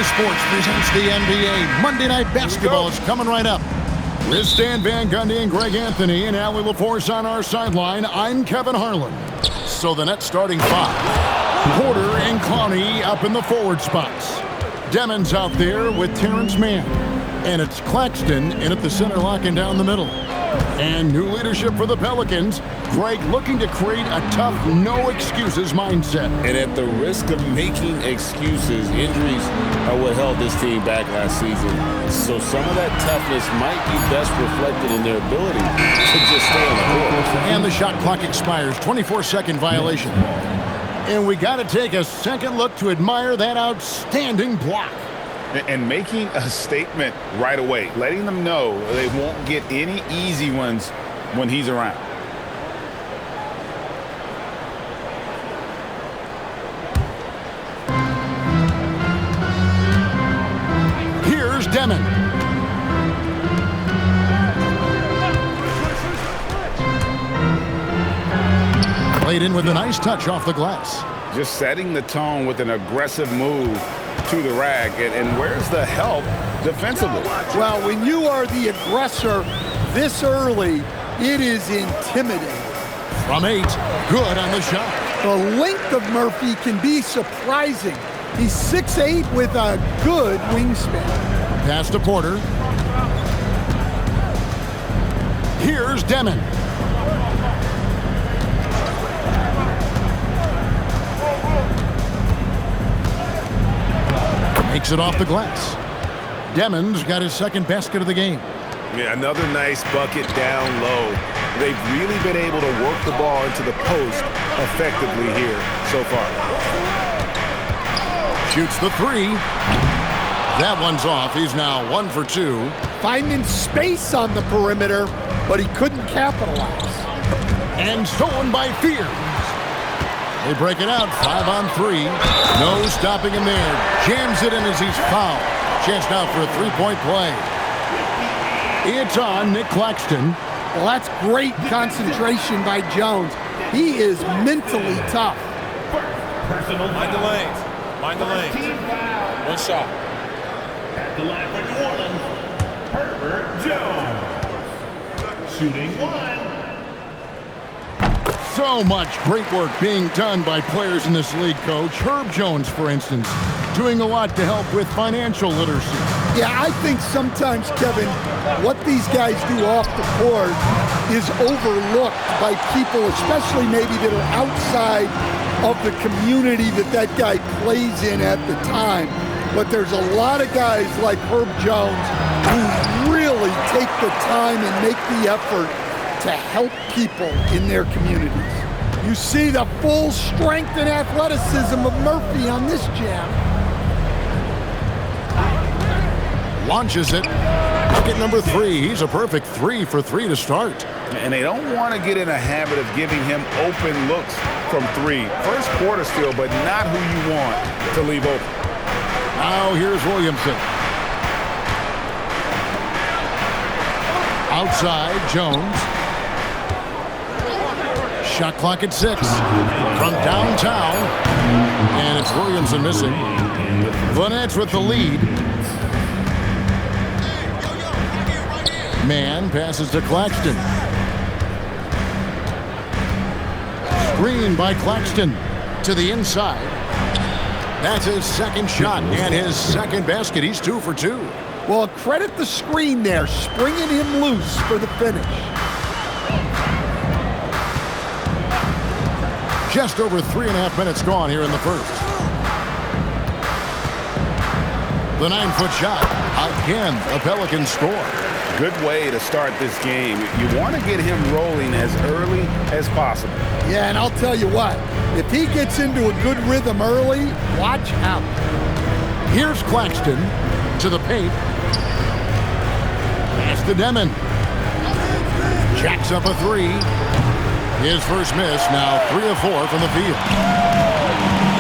CBS Sports presents the NBA. Monday Night Basketball is coming right up. With Stan Van Gundy and Greg Anthony and Allie LaForce on our sideline, I'm Kevin Harlan. So the Nets starting five. Porter and Clowney up in the forward spots. Demon's out there with Terrence Mann. And it's Claxton in at the center, locking down the middle. And new leadership for the Pelicans. Greg looking to create a tough, no-excuses mindset. And at the risk of making excuses, injuries are what held this team back last season. So some of that toughness might be best reflected in their ability to just stay on the court. And the shot clock expires. 24-second violation. And we got to take a second look to admire that outstanding block. And making a statement right away, letting them know they won't get any easy ones when he's around. Here's Demon. Played in with a nice touch off the glass. Just setting the tone with an aggressive move to the rack, and where's the help defensively? Well, when you are the aggressor this early, it is intimidating. From 8, good on the shot. The length of Murphy can be surprising. He's 6'8" with a good wingspan. Pass to Porter. Here's Demon. Makes it off the glass. Demon's got his second basket of the game. Yeah, another nice bucket down low. They've really been able to work the ball into the post effectively here so far. Shoots the 3. That one's off. He's now 1 for 2. Finding space on the perimeter, but he couldn't capitalize. And stolen by Fears. They break it out, 5 on 3. No stopping him there. Jams it in as he's fouled. Chance now for a three-point play. It's on Nick Claxton. Well, that's great concentration by Jones. He is mentally tough. Mind the lanes. Mind the lanes. One shot. At the line for New Orleans, Herbert Jones. Shooting 1. So much great work being done by players in this league, Coach. Herb Jones, for instance, doing a lot to help with financial literacy. Yeah, I think sometimes, Kevin, what these guys do off the court is overlooked by people, especially maybe that are outside of the community that guy plays in at the time. But there's a lot of guys like Herb Jones who really take the time and make the effort to help people in their communities. You see the full strength and athleticism of Murphy on this jam. Launches it. Bucket number 3. He's a perfect 3 for 3 to start. And they don't want to get in a habit of giving him open looks from 3. First quarter still, but not who you want to leave open. Now here's Williamson. Outside, Jones. Shot clock at 6. From downtown. And it's Williamson missing. The Nets with the lead. Mann passes to Claxton. Screen by Claxton to the inside. That's his second shot and his second basket. He's 2 for 2. Well, credit the screen there, springing him loose for the finish. Just over 3.5 minutes gone here in the first. The 9-foot shot. Again, a Pelicans score. Good way to start this game. You want to get him rolling as early as possible. Yeah, and I'll tell you what, if he gets into a good rhythm early, watch out. Here's Claxton to the paint. Pass to Demon. Jacks up a 3. His first miss, now 3 of 4 from the field.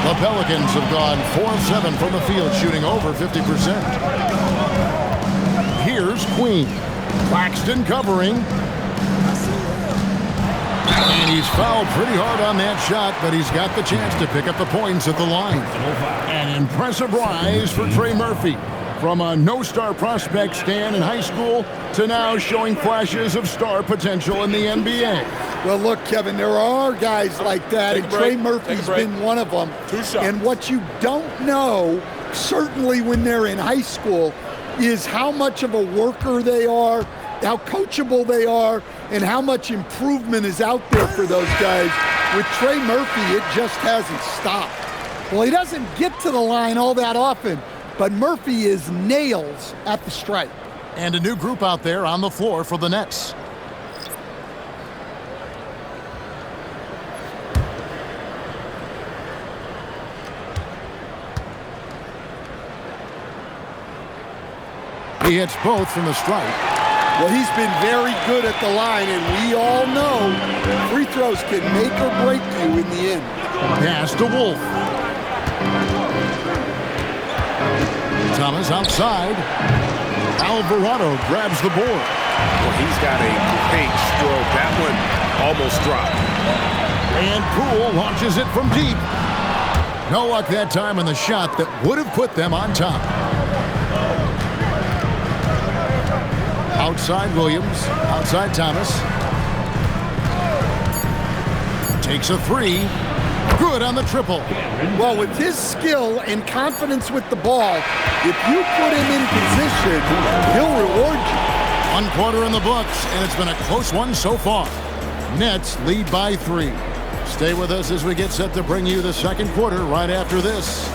The Pelicans have gone 4 of 7 from the field, shooting over 50%. Here's Queen. Claxton covering. And he's fouled pretty hard on that shot, but he's got the chance to pick up the points at the line. An impressive rise for Trey Murphy. From a no-star prospect stand in high school to now showing flashes of star potential in the NBA. Well, look, Kevin, there are guys like that, and Trey Murphy's been one of them. And what you don't know, certainly when they're in high school, is how much of a worker they are, how coachable they are, and how much improvement is out there for those guys. With Trey Murphy, it just hasn't stopped. Well, he doesn't get to the line all that often, but Murphy is nails at the stripe. And a new group out there on the floor for the Nets. He hits both from the stripe. Well, he's been very good at the line, and we all know free throws can make or break you in the end. Pass to Wolf. Thomas outside. Alvarado grabs the board. Well, he's got a great stroke. That one almost dropped. And Poole launches it from deep. No luck that time on the shot that would have put them on top. Outside Williams, outside Thomas. Takes a three. Good on the triple. Well, with his skill and confidence with the ball, if you put him in position, he'll reward you. 1 quarter in the books, and it's been a close one so far. Nets lead by 3. Stay with us as we get set to bring you the second quarter right after this.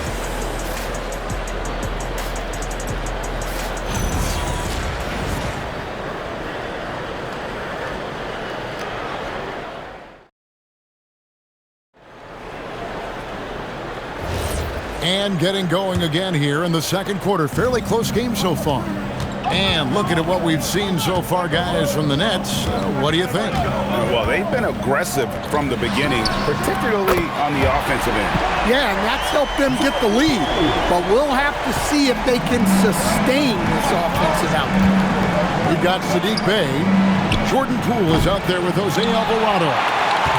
And getting going again here in the second quarter. Fairly close game so far. And looking at what we've seen so far, guys, from the Nets, what do you think? Well, they've been aggressive from the beginning, particularly on the offensive end. Yeah, and that's helped them get the lead. But we'll have to see if they can sustain this offensive output. We've got Sadiq Bey. Jordan Poole is out there with Jose Alvarado.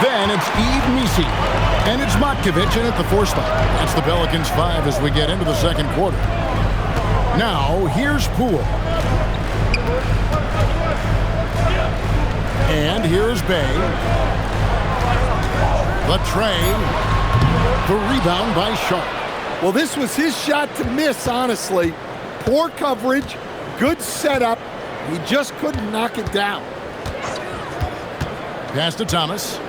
Then it's Yves Missi. And it's Matkovic in at the 4 spot. That's the Pelicans 5 as we get into the second quarter. Now, here's Poole. And here's Bey. The tray. The rebound by Sharp. Well, this was his shot to miss, honestly. Poor coverage, good setup. He just couldn't knock it down. Pass to Thomas.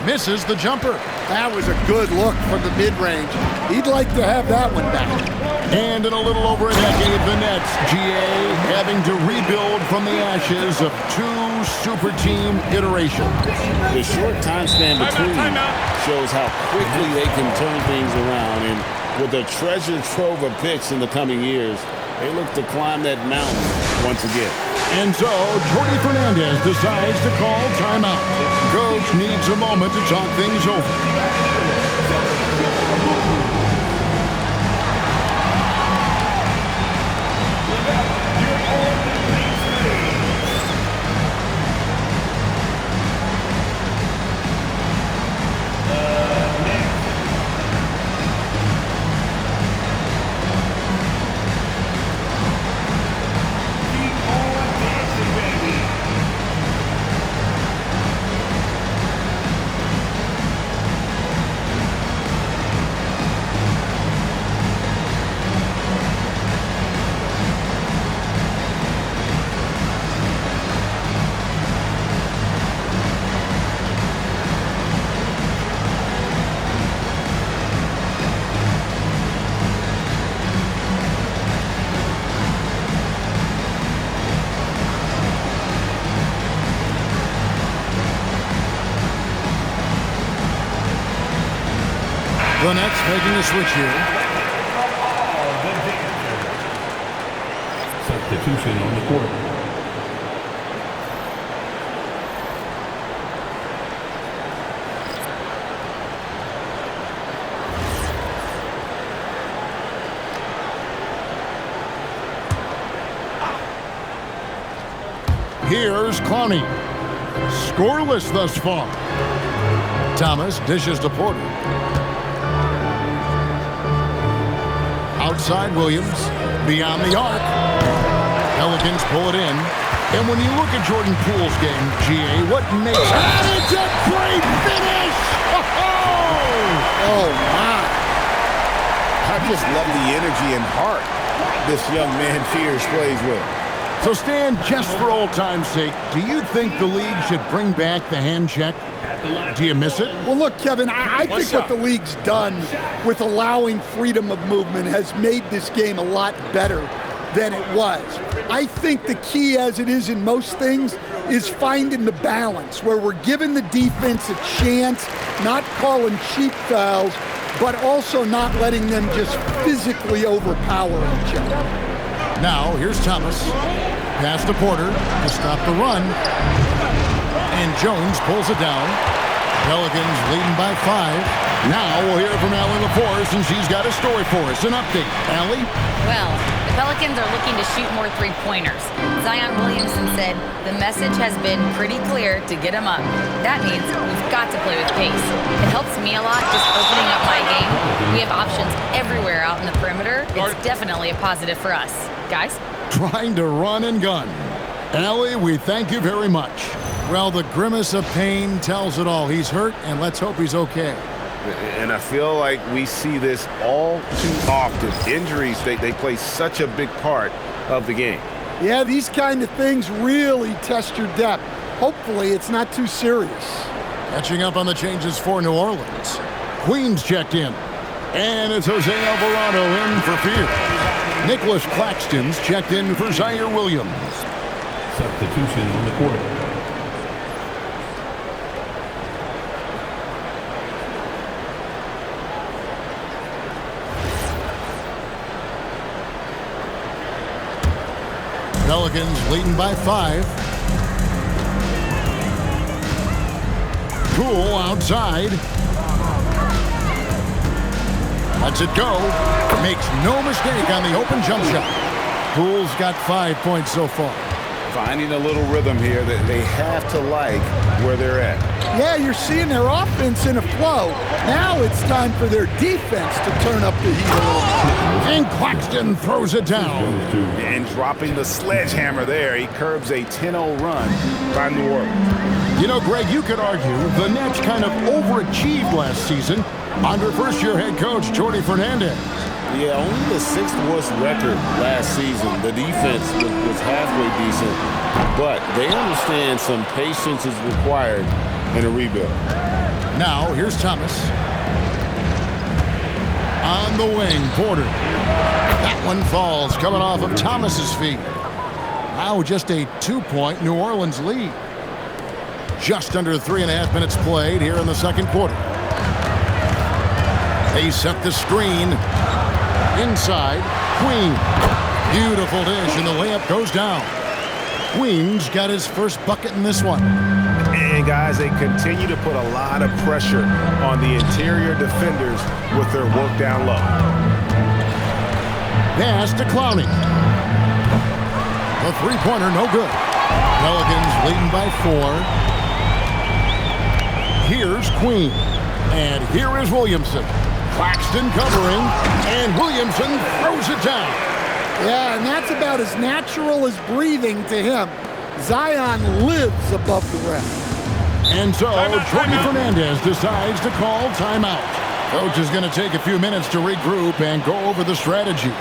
Misses the jumper. That was a good look from the mid-range. He'd like to have that one back. And in a little over a decade, the Nets, GA, having to rebuild from the ashes of 2 super team iterations. The short time span between shows how quickly they can turn things around. And with a treasure trove of picks in the coming years, they look to climb that mountain once again. And so, Jordi Fernandez decides to call timeout. Coach needs a moment to talk things over. The Nets making a switch here. Substitution on the court. Here's Clowney. Scoreless thus far. Thomas dishes to Porter. Outside Williams. Beyond the arc. Pelicans pull it in. And when you look at Jordan Poole's game, GA, what makes it? And it's a great finish! Oh, my. I just love the energy and heart this young man Fears plays with. So, Stan, just for old time's sake, do you think the league should bring back the hand check? Do you miss it? Well, look, Kevin, I think what the league's done with allowing freedom of movement has made this game a lot better than it was. I think the key, as it is in most things, is finding the balance where we're giving the defense a chance, not calling cheap fouls, but also not letting them just physically overpower each other. Now, here's Thomas. Pass to Porter to stop the run. And Jones pulls it down. Pelicans leading by 5. Now we'll hear from Allie LaForce, and she's got a story for us. An update. Allie? Well, the Pelicans are looking to shoot more three-pointers. Zion Williamson said the message has been pretty clear to get him up. That means we've got to play with pace. It helps me a lot just opening up my game. We have options everywhere out in the perimeter. It's definitely a positive for us. Guys? Trying to run and gun. Allie, we thank you very much. Well, the grimace of pain tells it all. He's hurt, and let's hope he's okay. And I feel like we see this all too often. Injuries, they play such a big part of the game. Yeah, these kind of things really test your depth. Hopefully, it's not too serious. Catching up on the changes for New Orleans. Queens checked in. And it's Jose Alvarado in for Fear. Nicholas Claxton's checked in for Zaire Williams. Substitution on the court. Pelicans leading by 5. Poole outside. Lets it go. Makes no mistake on the open jump shot. Poole's got 5 points so far. Finding a little rhythm here that they have to like where they're at. Yeah, you're seeing their offense in a flow. Now it's time for their defense to turn up the heat a little bit. And Claxton throws it down. And dropping the sledgehammer there, he curbs a 10-0 run by New Orleans. You know, Greg, you could argue the Nets kind of overachieved last season under first-year head coach Jordy Fernandez. Yeah, only the 6th worst record last season. The defense was halfway decent, but they understand some patience is required in a rebuild. Now, here's Thomas. On the wing, Porter. That one falls, coming off of Thomas's feet. Now just a 2-point New Orleans lead. Just under 3.5 minutes played here in the second quarter. They set the screen. Inside, Queen. Beautiful dish, and the layup goes down. Queen's got his first bucket in this one. And guys, they continue to put a lot of pressure on the interior defenders with their work down low. Pass to Clowney. The three-pointer, no good. Pelicans leading by 4. Here's Queen. And here is Williamson. Claxton covering, and Williamson throws it down. Yeah, and that's about as natural as breathing to him. Zion lives above the rim. And so, Jordy Fernandez decides to call timeout. Coach is going to take a few minutes to regroup and go over the strategy.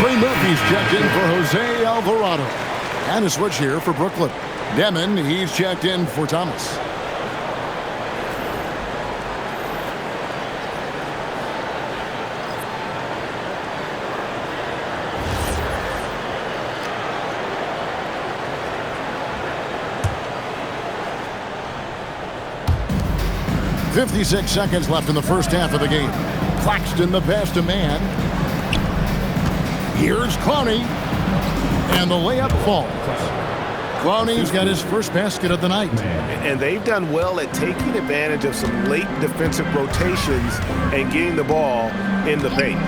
Trey Murphy's checked in for Jose Alvarado. And a switch here for Brooklyn. Demon, he's checked in for Thomas. .56 seconds left in the first half of the game. Claxton the pass to man. Here's Clowney. And the layup falls. Clowney's got his first basket of the night. And they've done well at taking advantage of some late defensive rotations and getting the ball in the paint.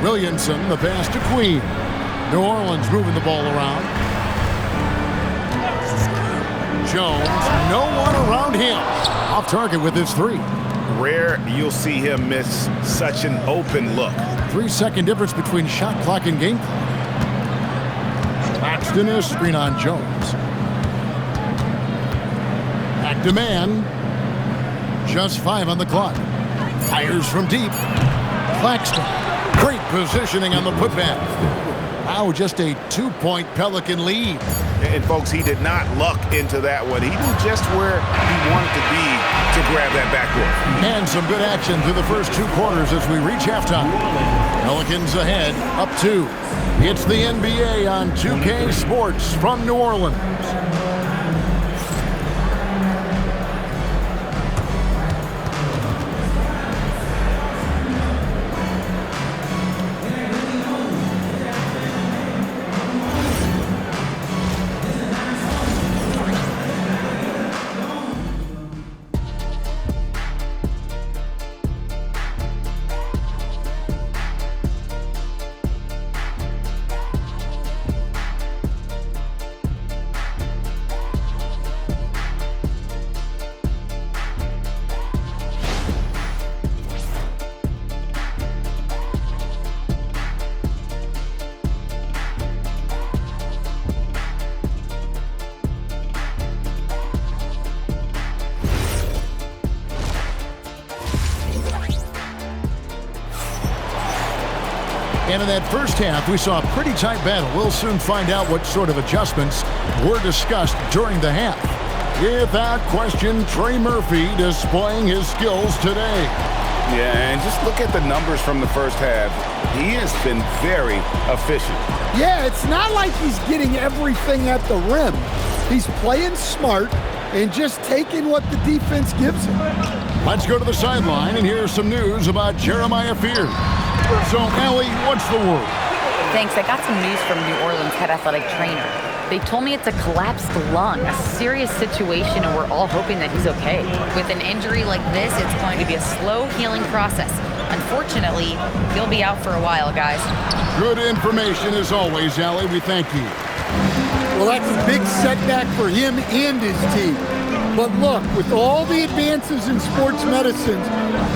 Williamson, the pass to Queen. New Orleans moving the ball around. Jones, no one around him. Off target with his three. Rare you'll see him miss such an open look. 3-second difference between shot clock and game clock. Claxton is screen on Jones. Back to man. Just 5 on the clock. Fires from deep. Claxton. Great positioning on the putback. Now just a 2-point Pelican lead. And folks, he did not luck into that one. He knew just where he wanted to be to grab that backboard. And some good action through the first 2 quarters as we reach halftime. Pelicans ahead, up 2. It's the NBA on 2K Sports from New Orleans. And in that first half, we saw a pretty tight battle. We'll soon find out what sort of adjustments were discussed during the half. Without question, Trey Murphy displaying his skills today. Yeah, and just look at the numbers from the first half. He has been very efficient. Yeah, it's not like he's getting everything at the rim. He's playing smart and just taking what the defense gives him. Let's go to the sideline and hear some news about Jeremiah Fears. So, Allie, what's the word? Thanks. I got some news from New Orleans head athletic trainer. They told me it's a collapsed lung, a serious situation, and we're all hoping that he's okay. With an injury like this, it's going to be a slow healing process. Unfortunately, he'll be out for a while, guys. Good information as always, Allie. We thank you. Well, that's a big setback for him and his team. But look, with all the advances in sports medicine,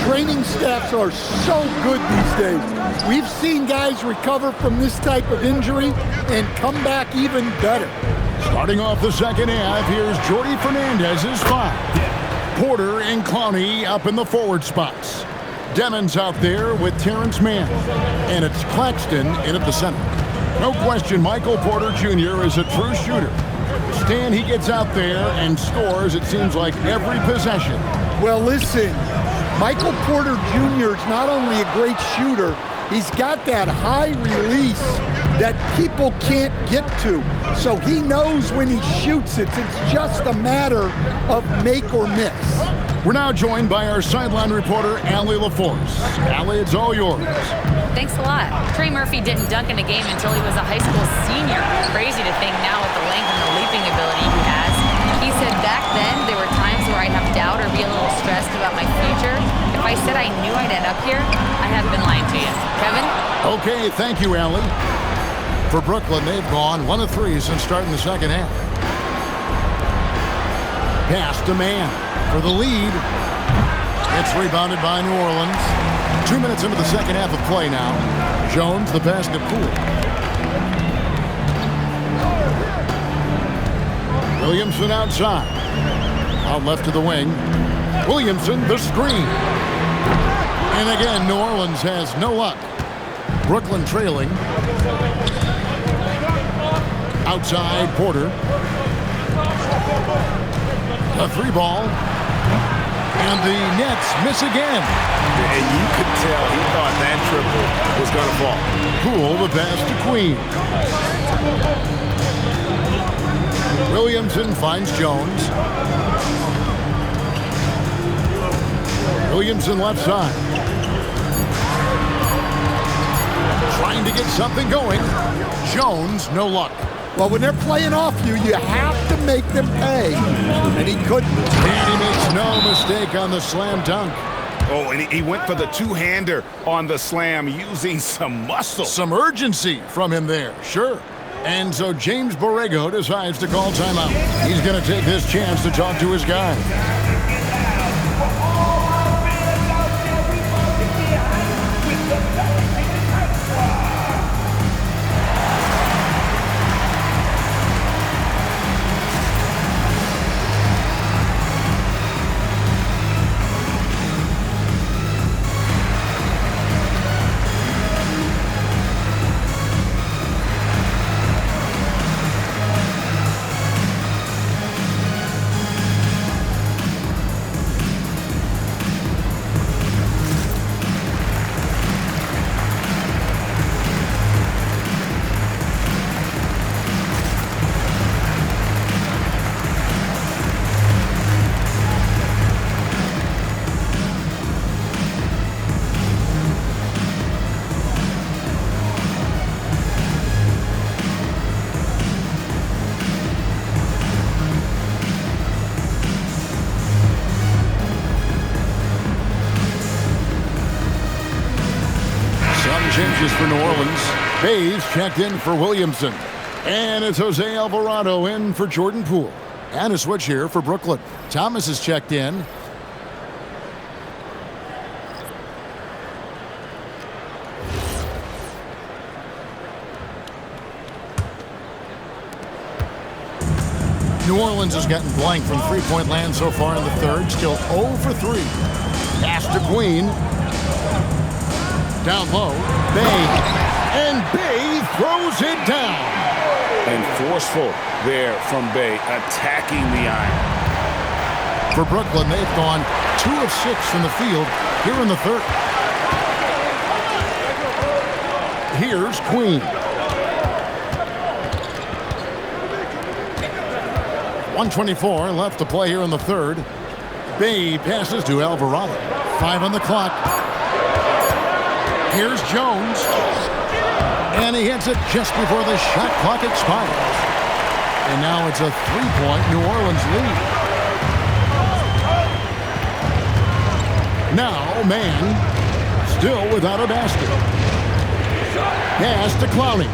training staffs are so good these days. We've seen guys recover from this type of injury and come back even better. Starting off the second half, here's Jordy Fernandez's 5. Porter and Clowney up in the forward spots. Demon's out there with Terrence Mann. And it's Claxton in at the center. No question, Michael Porter Jr. is a true shooter. Stan, he gets out there and scores, it seems like, every possession. Well, listen, Michael Porter Jr. is not only a great shooter, he's got that high release that people can't get to. So he knows when he shoots it. It's just a matter of make or miss. We're now joined by our sideline reporter, Allie LaForce. Allie, it's all yours. Thanks a lot. Trey Murphy didn't dunk in a game until he was a high school senior. Crazy to think now with the length and the leaping ability he has. He said back then there were times where I'd have doubt or be a little stressed about my future. If I said I knew I'd end up here, I haven't been lying to you. Kevin? Okay, thank you, Allie. For Brooklyn, they've gone 1 of 3 since starting the second half. Pass to man for the lead. It's rebounded by New Orleans. 2 minutes into the second half of play now. Jones, the pass to Poole. Williamson outside. Out left to the wing. Williamson, the screen. And again, New Orleans has no luck. Brooklyn trailing. Outside, Porter. A 3-ball. And the Nets miss again. And you could tell he thought that triple was going to fall. Poole the pass to Queen. Williamson finds Jones. Williamson left side. Trying to get something going. Jones, no luck. Well, when they're playing off you, you have to make them pay. And he couldn't. And he makes no mistake on the slam dunk. Oh, and he went for the two-hander on the slam using some muscle. Some urgency from him there, sure. And so James Borrego decides to call timeout. He's going to take this chance to talk to his guy. Changes for New Orleans. Bays checked in for Williamson. And it's Jose Alvarado in for Jordan Poole. And a switch here for Brooklyn. Thomas is checked in. New Orleans has gotten blank from three-point land so far in the third. Still 0 for 3. Pass to Queen. Down low, Bay, and Bay throws it down. And forceful there from Bay, attacking the iron. For Brooklyn, they've gone 2 of 6 from the field here in the third. Here's Queen. 1:24 left to play here in the third. Bay passes to Alvarado. 5 on the clock. Here's Jones. And he hits it just before the shot clock expires. And now it's a 3-point New Orleans lead. Now, Man, still without a basket. Pass to Clowney.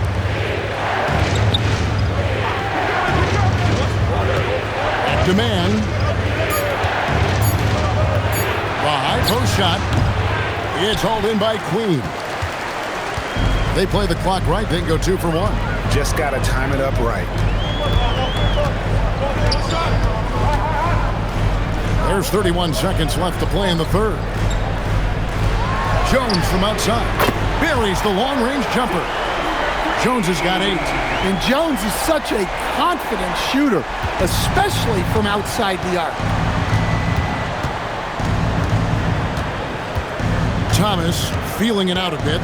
Man. The high post shot. It's hauled in by Queen. They play the clock right. They can go 2 for 1. Just got to time it up right. There's 31 seconds left to play in the third. Jones from outside. Buries the long-range jumper. Jones has got 8. And Jones is such a confident shooter, especially from outside the arc. Thomas feeling it out a bit.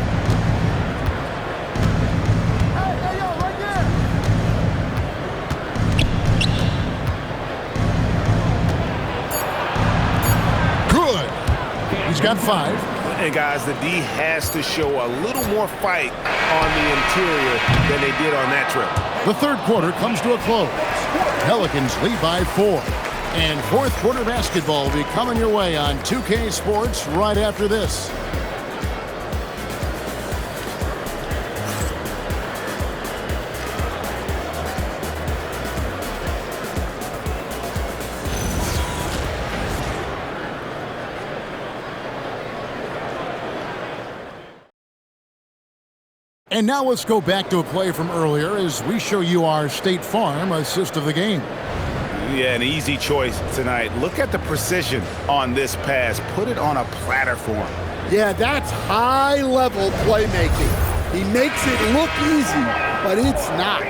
Good. He's got 5. And guys, the D has to show a little more fight on the interior than they did on that trip. The third quarter comes to a close. Pelicans lead by 4. And fourth quarter basketball will be coming your way on 2K Sports right after this. And now let's go back to a play from earlier as we show you our State Farm assist of the game. Yeah, an easy choice tonight. Look at the precision on this pass. Put it on a platter for him. Yeah, that's high-level playmaking. He makes it look easy, but it's not.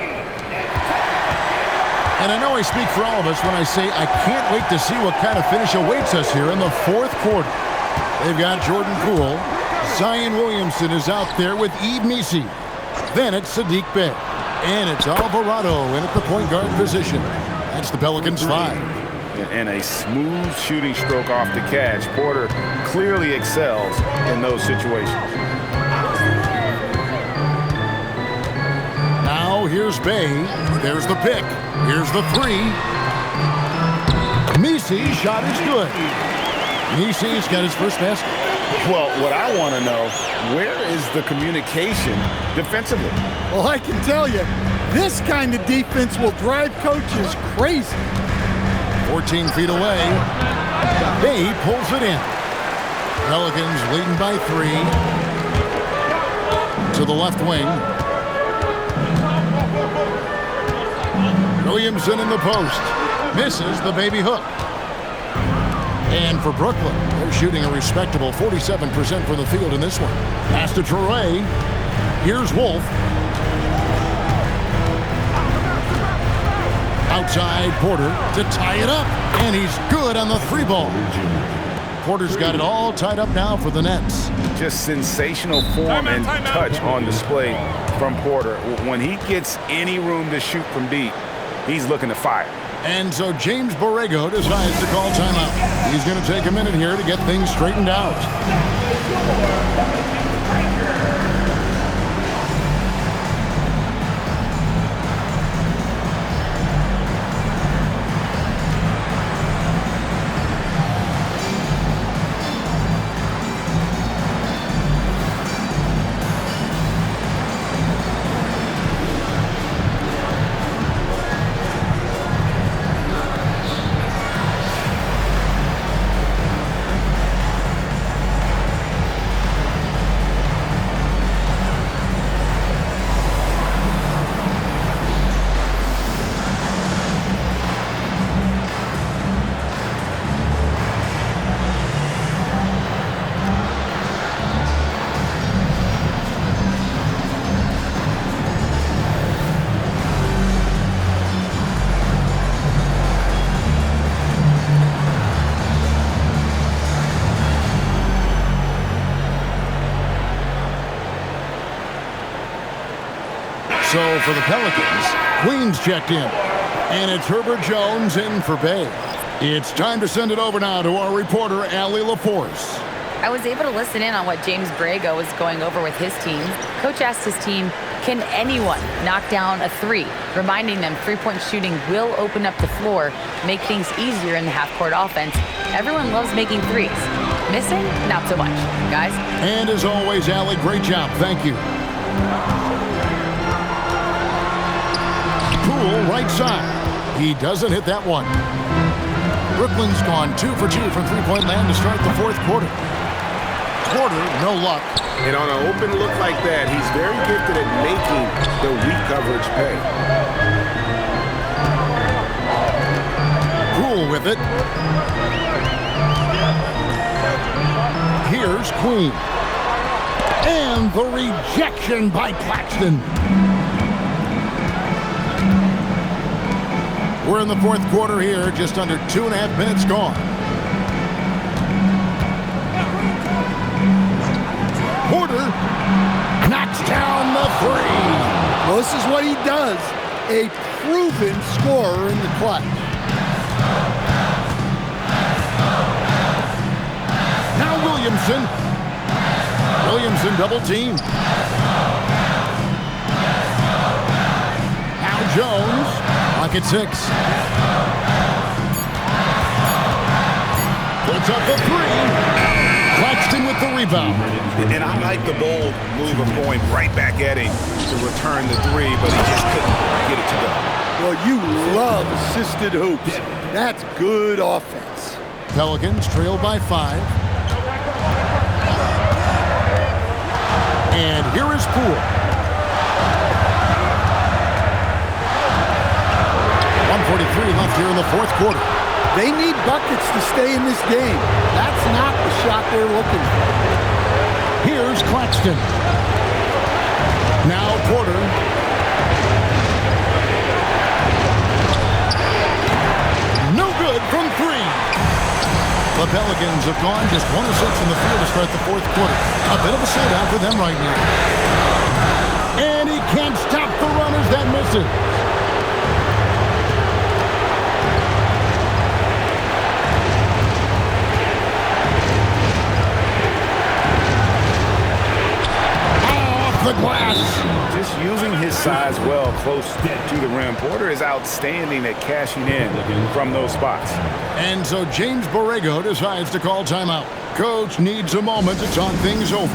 And I know I speak for all of us when I say I can't wait to see what kind of finish awaits us here in the fourth quarter. They've got Jordan Poole. Zion Williamson is out there with Eve Misi. Then it's Sadiq Bey. And it's Alvarado in at the point guard position. That's the Pelicans 5. And a smooth shooting stroke off the catch. Porter clearly excels in those situations. Now here's Bey. There's the pick. Here's the three. Misi's shot is good. Misi's got his first basket. Well, what I want to know, where is the communication defensively? Well, I can tell you, this kind of defense will drive coaches crazy. 14 feet away. Bey pulls it in. Pelicans leading by 3. To the left wing. Williamson in the post. Misses the baby hook. And for Brooklyn, they're shooting a respectable 47% from the field in this one. Pass to Traore. Here's Wolf. Outside Porter to tie it up. And he's good on the three ball. Porter's got it all tied up now for the Nets. Just sensational form and touch on display from Porter. When he gets any room to shoot from deep, he's looking to fire. And so James Borrego decides to call timeout. He's going to take a minute here to get things straightened out. So for the Pelicans, Queens checked in. And it's Herbert Jones in for Bey. It's time to send it over now to our reporter, Allie LaForce. I was able to listen in on what James Borrego was going over with his team. Coach asked his team, can anyone knock down a three? Reminding them three-point shooting will open up the floor, make things easier in the half-court offense. Everyone loves making threes. Missing? Not so much. Guys? And as always, Allie, great job. Thank you. Poole, right side. He doesn't hit that one. Brooklyn's gone 2 for 2 from three-point land to start the fourth quarter. Porter, no luck. And on an open look like that, he's very gifted at making the weak coverage pay. Poole with it. Here's Queen. And the rejection by Claxton. We're in the fourth quarter here, just under 2.5 minutes gone. Porter knocks down the three. Well, this is what he does, a proven scorer in the clutch. Now Williamson. Williamson double team. Now Jones. Pocket 6. Puts up the three. Claxton with the rebound. And I like the bold move of going right back at him to return the three, but he just couldn't get it to go. Well, you love assisted hoops. That's good offense. Pelicans trail by 5. And here is Poole. 1:43 left here in the fourth quarter. They need buckets to stay in this game. That's not the shot they're looking for. Here's Claxton. Now Porter. No good from three. The Pelicans have gone just 1 of 6 in the field to start the fourth quarter. A bit of a slowdown for them right now. And he can't stop the runners that miss it. The glass. Just using his size well close to the rim. Porter is outstanding at cashing in from those spots. And so James Borrego decides to call timeout. Coach needs a moment to talk things over.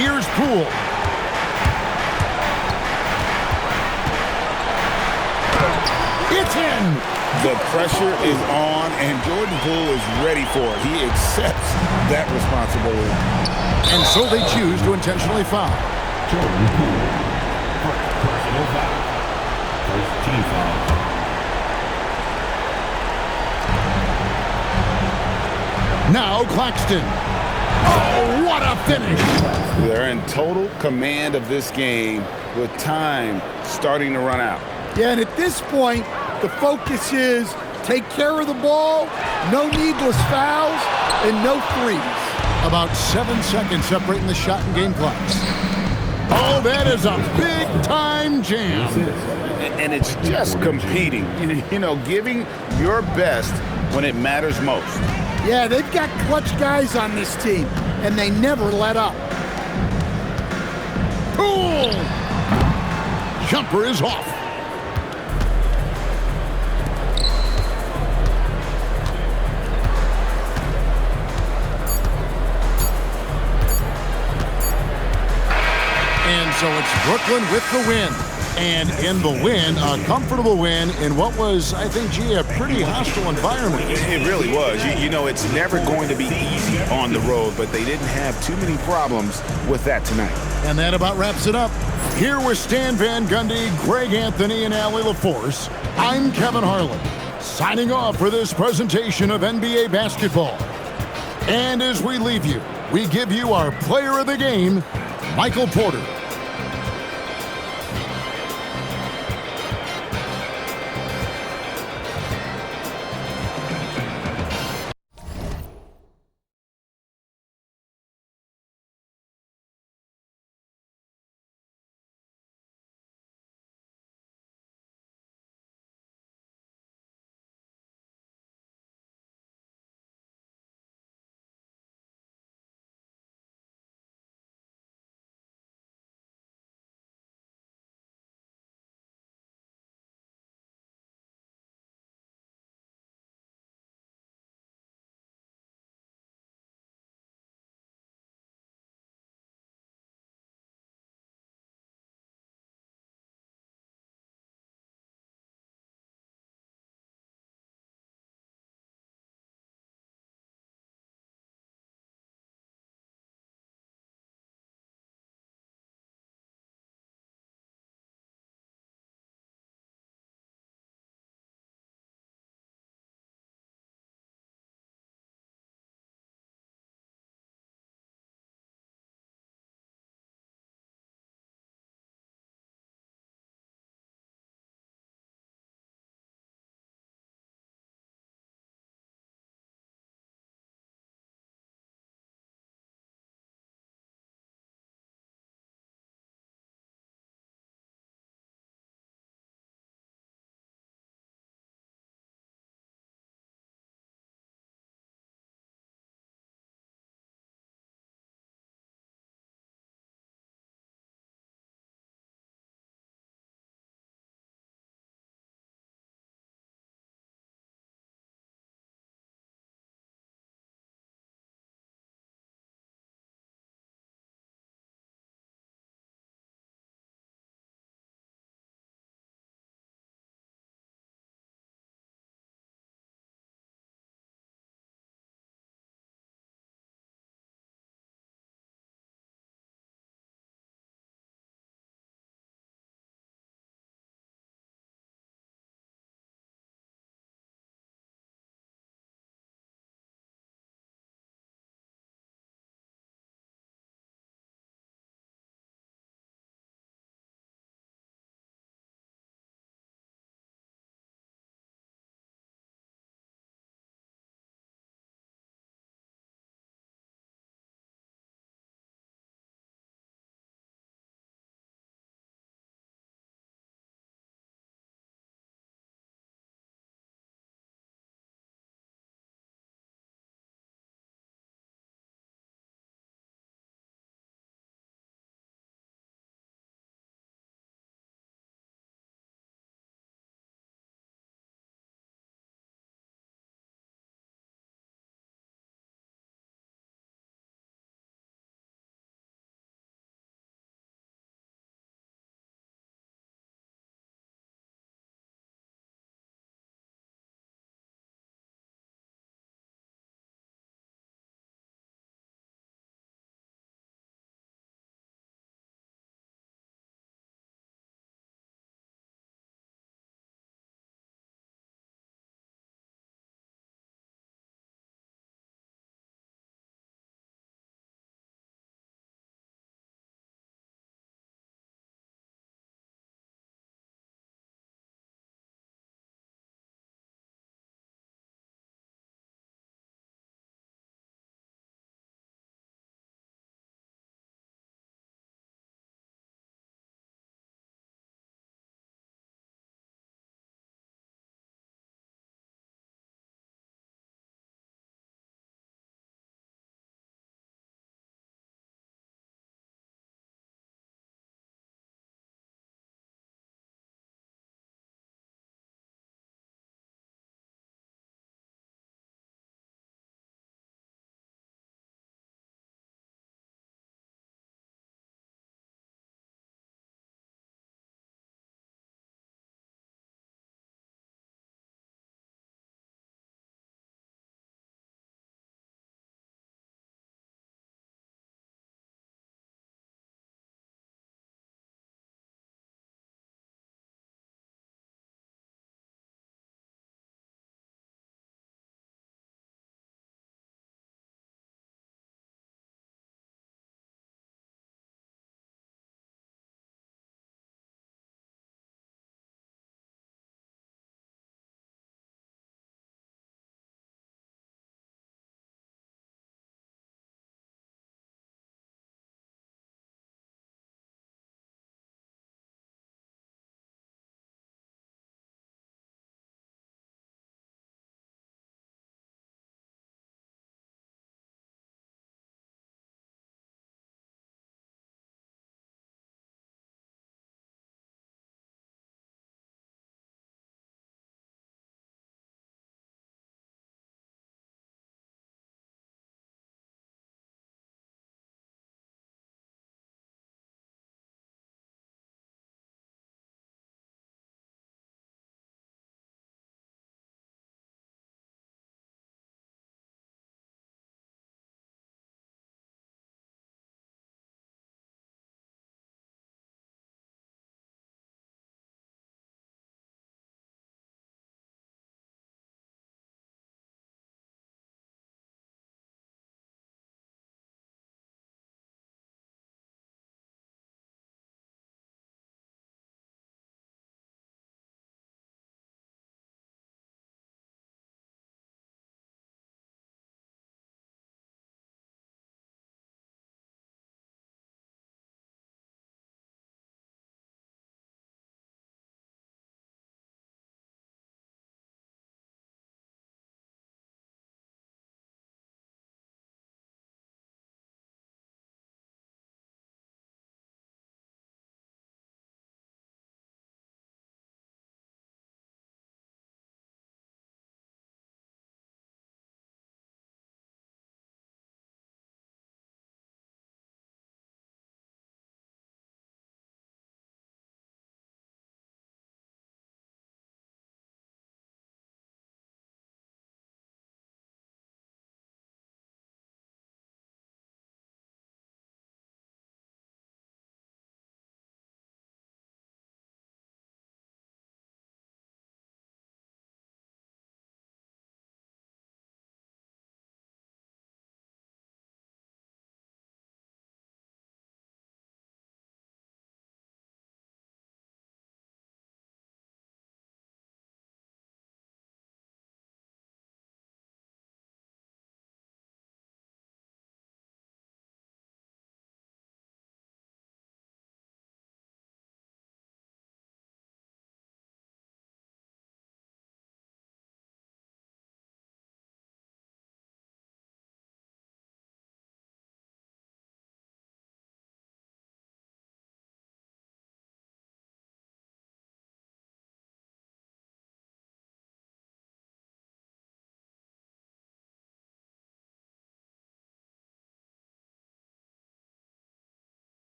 Here's Poole. It's in. The pressure is on, and Jordan Poole is ready for it. He accepts that responsibility. And so they choose to intentionally foul. Jordan Poole. First personal foul. First team foul. Now Claxton. Oh, what a finish. They're in total command of this game with time starting to run out. Yeah, and at this point, the focus is take care of the ball, no needless fouls, and no threes. About 7 seconds separating the shot and game clocks. Oh, that is a big-time jam. And it's just competing, you know, giving your best when it matters most. Yeah, they've got clutch guys on this team, and they never let up. Poole! Jumper is off. And so it's Brooklyn with the win. And in the win, a comfortable win in what was, I think, a pretty hostile environment. It really was. You know, it's never going to be easy on the road, but they didn't have too many problems with that tonight. And that about wraps it up. Here with Stan Van Gundy, Greg Anthony, and Allie LaForce, I'm Kevin Harlan, signing off for this presentation of NBA basketball. And as we leave you, we give you our player of the game, Michael Porter.